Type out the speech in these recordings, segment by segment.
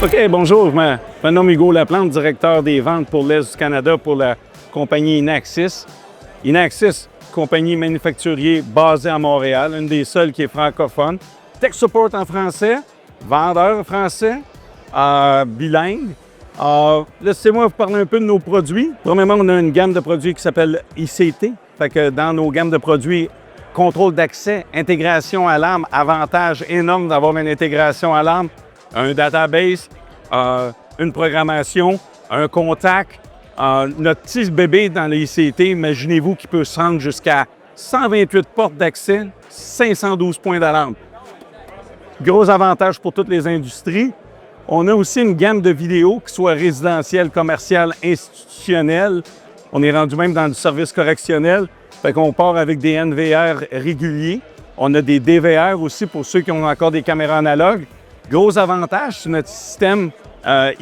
OK, bonjour, je me nomme Hugo Laplante, directeur des ventes pour l'Est du Canada pour la compagnie Inaxis. Inaxis, compagnie manufacturier basée à Montréal, une des seules qui est francophone. Tech support en français, vendeur français, bilingue. Laissez-moi vous parler un peu de nos produits. Premièrement, on a une gamme de produits qui s'appelle ICT. Fait que dans nos gammes de produits, contrôle d'accès, intégration alarme, avantage énorme d'avoir une intégration alarme, un database, une programmation, un contact. Notre petit bébé dans les ICT, imaginez-vous qu'il peut se rendre jusqu'à 128 portes d'accès, 512 points d'alarme. Gros avantage pour toutes les industries. On a aussi une gamme de vidéos, qui soit résidentielle, commerciale, institutionnelle. On est rendu même dans du service correctionnel. Fait qu'on part avec des NVR réguliers. On a des DVR aussi pour ceux qui ont encore des caméras analogues. Gros avantage sur notre système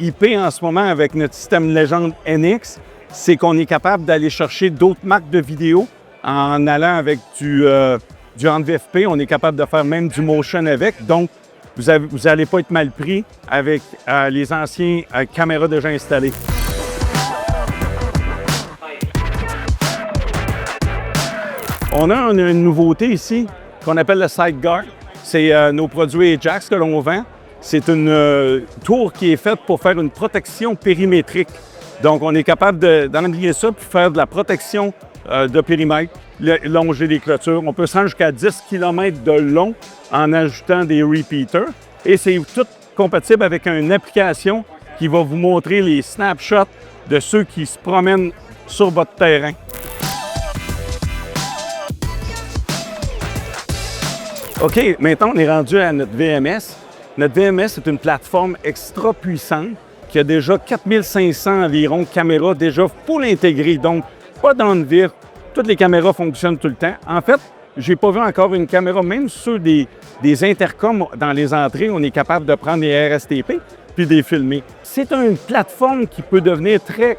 IP en ce moment avec notre système Legend NX, c'est qu'on est capable d'aller chercher d'autres marques de vidéos en allant avec du NVFP. On est capable de faire même du motion avec. Donc, vous n'allez pas être mal pris avec les anciennes caméras déjà installées. On a une nouveauté ici qu'on appelle le Sideguard. C'est nos produits Ajax que l'on vend. C'est une tour qui est faite pour faire une protection périmétrique. Donc, on est capable d'emmener ça puis faire de la protection de périmètre, longer des clôtures. On peut se rendre jusqu'à 10 km de long en ajoutant des repeaters. Et c'est tout compatible avec une application qui va vous montrer les snapshots de ceux qui se promènent sur votre terrain. OK, maintenant, on est rendu à notre VMS. Notre VMS est une plateforme extra puissante qui a déjà 4500 environ caméras déjà full intégrées. Donc, pas d'envir. Toutes les caméras fonctionnent tout le temps. En fait, je n'ai pas vu encore une caméra, même sur des intercoms dans les entrées, on est capable de prendre des RSTP puis de les filmer. C'est une plateforme qui peut devenir très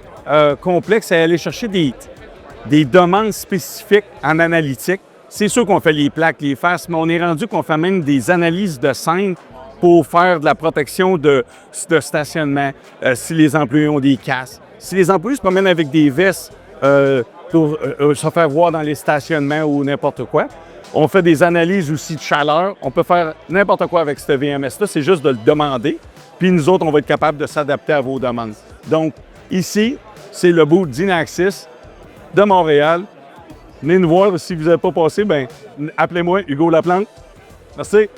complexe à aller chercher des demandes spécifiques en analytique. C'est sûr qu'on fait les plaques, les faces, mais on est rendu qu'on fait même des analyses de scène pour faire de la protection de stationnement, si les employés ont des casques. Si les employés se promènent avec des vestes pour se faire voir dans les stationnements ou n'importe quoi. On fait des analyses aussi de chaleur. On peut faire n'importe quoi avec ce VMS-là, c'est juste de le demander. Puis nous autres, on va être capable de s'adapter à vos demandes. Donc, ici, c'est le bout d'Inaxis de Montréal. Venez nous voir. Si vous n'avez pas passé, bien, appelez-moi Hugo Laplante. Merci.